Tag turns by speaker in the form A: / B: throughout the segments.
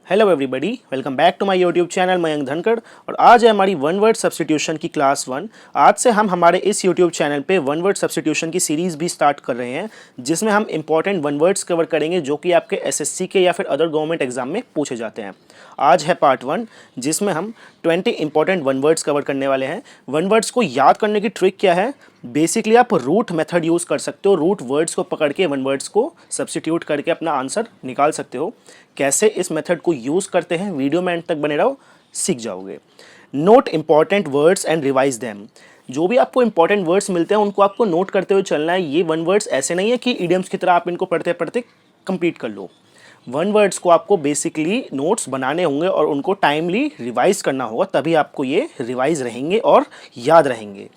A: Hello everybody, welcome back to my YouTube channel Mayank Dhankhar. और आज है हमारी वन वर्ड सब्स्टिट्यूशन की क्लास 1। आज से हम हमारे इस यूट्यूब चैनल पे वन वर्ड सब्स्टिट्यूशन की सीरीज़ भी स्टार्ट कर रहे हैं, जिसमें हम इंपॉर्टेंट वन वर्ड्स कवर करेंगे जो कि आपके एसएससी के या फिर अदर गवर्नमेंट एग्जाम में पूछे जाते हैं। आज है पार्ट 1, जिसमें हम 20 इंपॉर्टेंट वन वर्ड्स कवर करने वाले हैं। वन वर्ड्स को याद करने की ट्रिक क्या है? बेसिकली आप रूट मेथड यूज़ कर सकते हो। रूट वर्ड्स को पकड़ के वन वर्ड्स को सब्स्टिट्यूट करके अपना आंसर निकाल सकते हो। कैसे इस मेथड को यूज़ करते हैं, वीडियो में एंड तक बने रहो, सीख जाओगे। Note important words and revise them. जो भी आपको इंपॉर्टेंट वर्ड्स मिलते हैं उनको आपको नोट करते हुए चलना है। ये वन वर्ड्स ऐसे नहीं है कि इडियम्स की तरह आप इनको पढ़ते पढ़ते कंप्लीट कर लो। वन वर्ड्स को आपको बेसिकली नोट्स बनाने होंगे और उनको टाइमली रिवाइज करना होगा, तभी आपको ये रिवाइज रहेंगे और याद रहेंगे।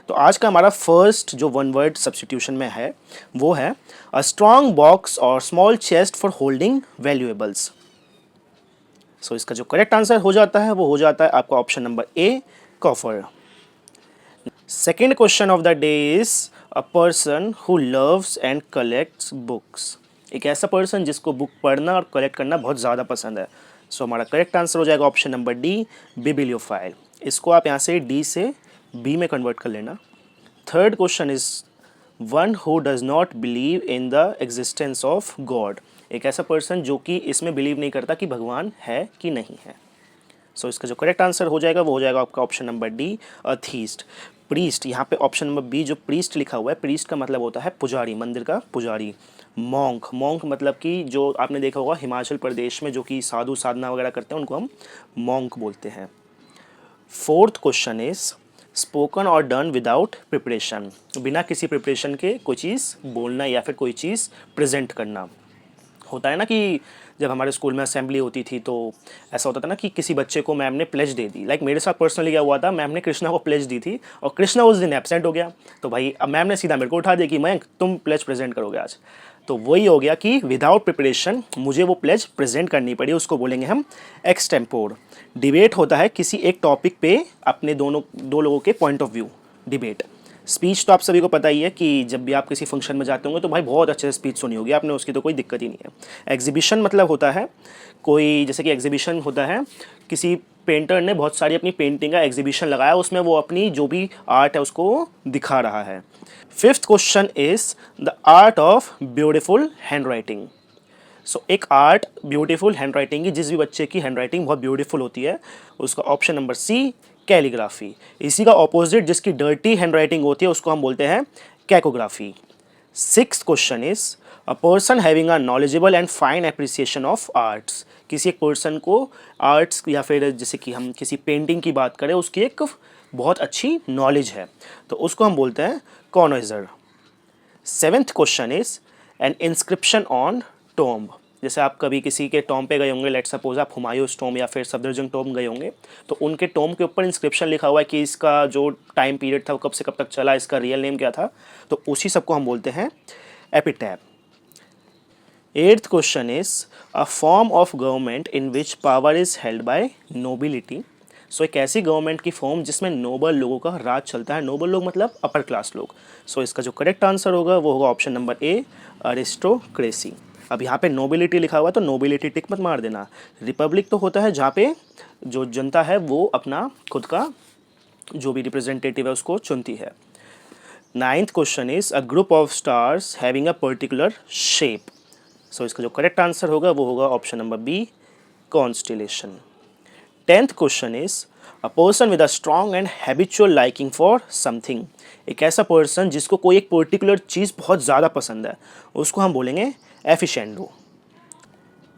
A: तो आज का हमारा फर्स्ट जो वन वर्ड सब्स्टिट्यूशन में है वो है अ स्ट्रॉन्ग बॉक्स और small chest for holding valuables. So इसका जो करेक्ट आंसर हो जाता है वो हो जाता है आपका option number A, coffer. Second question of the day is a person who loves and collects books. एक ऐसा पर्सन जिसको बुक पढ़ना और कलेक्ट करना बहुत ज़्यादा पसंद है। सो हमारा करेक्ट आंसर हो जाएगा ऑप्शन नंबर डी, बिब्लियोफाइल। इसको आप यहाँ से डी से बी में कन्वर्ट कर लेना। Third question is one who does not believe in the existence of God. एक ऐसा पर्सन जो कि इसमें बिलीव नहीं करता कि भगवान है कि नहीं है। सो इसका जो करेक्ट आंसर हो जाएगा वो हो जाएगा आपका option number D, atheist. Priest, यहाँ पे ऑप्शन नंबर बी जो प्रीस्ट लिखा हुआ है, प्रीस्ट का मतलब होता है पुजारी, मंदिर का पुजारी। मॉन्क, मॉन्क मतलब कि जो आपने देखा होगा हिमाचल प्रदेश में जो कि साधु साधना वगैरह करते हैं उनको हम मॉन्क बोलते हैं। फोर्थ क्वेश्चन इज स्पोकन और डन विदाउट प्रिपरेशन। बिना किसी प्रिपरेशन के कोई चीज़ बोलना या फिर कोई चीज़ प्रेजेंट करना। होता है ना कि जब हमारे स्कूल में असेंबली होती थी तो ऐसा होता था ना कि किसी बच्चे को मैम ने प्लेज दे दी। लाइक मेरे साथ पर्सनली क्या हुआ था, मैम ने कृष्णा को प्लेज दी थी और कृष्णा उस दिन एब्सेंट हो गया। तो भाई अब मैम ने सीधा मेरे को उठा दिया कि मयंक तुम प्लेज प्रेजेंट करोगे आज। तो वही हो गया कि विदाउट प्रिपरेशन मुझे वो प्लेज प्रेजेंट करनी पड़ी, उसको बोलेंगे हम एक्सटेम्पोर। डिबेट होता है किसी एक टॉपिक पे अपने दो लोगों के point of view, debate. Speech तो आप सभी को पता ही है कि जब भी आप किसी फंक्शन में जाते होंगे तो भाई बहुत अच्छे से स्पीच सुनी होगी आपने, उसकी तो कोई दिक्कत ही नहीं है। एग्जीबिशन मतलब होता है कोई, जैसे कि एग्जीबिशन होता है किसी पेंटर ने बहुत सारी अपनी पेंटिंग का एग्जीबिशन लगाया, उसमें वो अपनी जो भी आर्ट है उसको दिखा रहा है। Fifth question is the art of beautiful handwriting. So एक आर्ट ब्यूटीफुल हैंड राइटिंग की, जिस भी बच्चे की हैंड राइटिंग बहुत ब्यूटीफुल होती है उसका ऑप्शन नंबर सी, कैलीग्राफी। इसी का ऑपोजिट जिसकी डर्टी हैंड राइटिंग होती है उसको हम बोलते हैं cacography. Sixth question is a person having a knowledgeable and fine appreciation of arts. किसी एक पर्सन को आर्ट्स या फिर जैसे कि हम किसी पेंटिंग की बात करें उसकी एक बहुत अच्छी नॉलेज है तो उसको हम बोलते हैं connoisseur. Seventh question is an inscription on tomb. जैसे आप कभी किसी के टॉम्ब पे गए होंगे, लेट सपोज आप हुमायूंस टॉम्ब या फिर सफदरजंग टॉम्ब गए होंगे, तो उनके टॉम्ब के ऊपर इंस्क्रिप्शन लिखा हुआ है कि इसका जो टाइम पीरियड था वो कब से कब तक चला, इसका रियल नेम क्या था, तो उसी सबको हम बोलते हैं epitaph. Eighth question is a form of government in which power is held by nobility. So एक ऐसी गवर्नमेंट की फॉर्म जिसमें नोबल लोगों का राज चलता है। नोबल लोग मतलब अपर क्लास लोग। सो इसका जो करेक्ट आंसर होगा वो होगा ऑप्शन नंबर ए, अरिस्टोक्रेसी। अब यहाँ पे नोबिलिटी लिखा हुआ है तो नोबिलिटी टिक मत मार देना। रिपब्लिक तो होता है जहाँ पे जो जनता है वो अपना खुद का जो भी रिप्रेजेंटेटिव है उसको चुनती है। Ninth question is a group of stars having a particular shape. So इसका जो करेक्ट आंसर होगा वो होगा option number B, constellation. Tenth question is a person with a strong and habitual liking for something. एक ऐसा person जिसको कोई एक पर्टिकुलर चीज़ बहुत ज़्यादा पसंद है उसको हम बोलेंगे aficionado.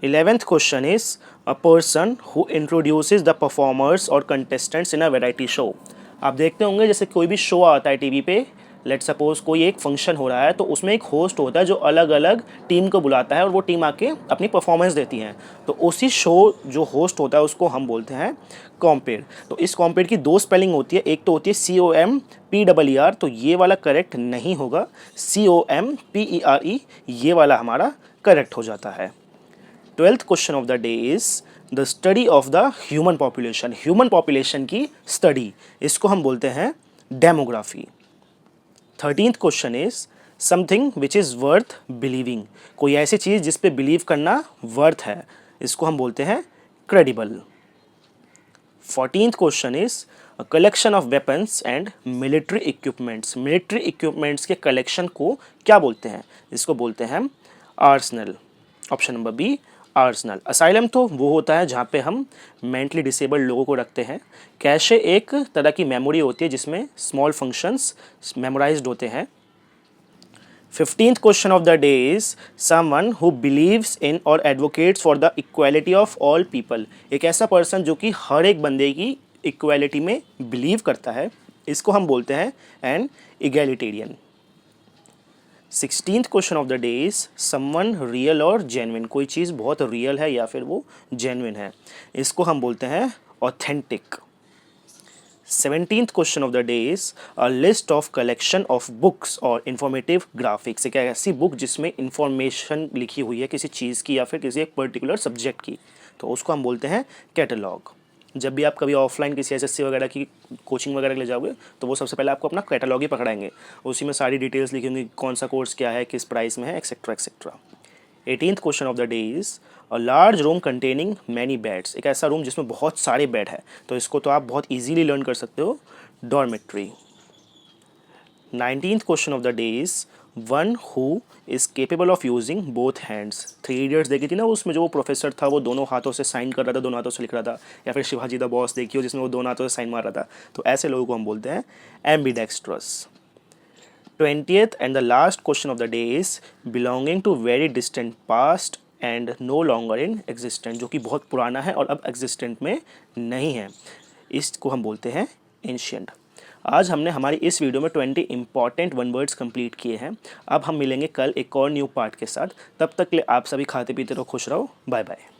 A: 11th question is a person who introduces the performers और contestants in a variety show. आप देखते होंगे जैसे कोई भी शो आता है टीवी पे, लेट सपोज कोई एक फंक्शन हो रहा है तो उसमें एक होस्ट होता है जो अलग अलग टीम को बुलाता है और वो टीम आके अपनी परफॉर्मेंस देती हैं। तो उसी शो जो होस्ट होता है उसको हम बोलते हैं कॉम्पेयर। तो इस कॉम्पेयर की दो स्पेलिंग होती है, एक तो होती है COMPER, तो ये वाला करेक्ट नहीं होगा, COMPERE ये वाला हमारा करेक्ट हो जाता है। 12th question of the day is the study of the human population. Human population की स्टडी, इसको हम बोलते हैं demography. 13th question is something which is worth believing. कोई ऐसी चीज़ जिस पे बिलीव करना वर्थ है, इसको हम बोलते हैं credible. 14th question is a collection of weapons and military equipments. Military equipments के collection को क्या बोलते हैं? इसको बोलते हैं हम arsenal. Option number B arsenal. Asylum तो वो होता है जहाँ पे हम मेंटली डिसेबल्ड लोगों को रखते हैं. कैशे एक तरह की मेमोरी होती है जिसमें स्मॉल फंक्शंस मेमोराइज्ड होते हैं. 15th question of the day is someone who believes in or advocates for the equality of all people. एक ऐसा पर्सन जो कि हर एक बंदे की इक्वालिटी में बिलीव करता है, इसको हम बोलते हैं an egalitarian. 16th question of the day is someone real और genuine. कोई चीज़ बहुत रियल है या फिर वो जेन्युइन है, इसको हम बोलते हैं authentic. 17th question of the day is a list of collection of books और informative graphics. एक ऐसी बुक जिसमें इंफॉर्मेशन लिखी हुई है किसी चीज़ की या फिर किसी एक पर्टिकुलर सब्जेक्ट की, तो उसको हम बोलते हैं कैटलॉग. जब भी आप कभी ऑफलाइन किसी एसएससी वगैरह की कोचिंग वगैरह ले जाओगे तो वो सबसे पहले आपको अपना कैटलॉग ही पकड़ाएंगे. उसी में सारी डिटेल्स लिखी होंगी, कौन सा कोर्स क्या है, किस प्राइस में है, etcetera etcetera. 18th question of the day is a large room containing many beds. एक ऐसा रूम जिसमें बहुत सारे बेड है, तो इसको तो आप बहुत इजीली लर्न कर सकते हो, dormitory. 19th question of the day is one who is capable of using both hands. 3 Idiots देखी थी ना, उसमें जो वो प्रोफेसर था वो दोनों हाथों से साइन कर रहा था, दोनों हाथों से लिख रहा था. या फिर शिवाजी द बॉस देखी हो जिसमें वो दोनों हाथों से साइन मार रहा था. तो ऐसे लोगों को हम बोलते हैं ambidextrous. 20th and the last question of the day is belonging to very distant past and no longer in existent. जो कि बहुत पुराना है और अब existent में नहीं है, इसको हम बोलते हैं ancient. आज हमने हमारी इस वीडियो में 20 इंपॉर्टेंट वन वर्ड्स कंप्लीट किए हैं. अब हम मिलेंगे कल एक और न्यू पार्ट के साथ. तब तक के लिए आप सभी खाते पीते रहो, खुश रहो. Bye bye.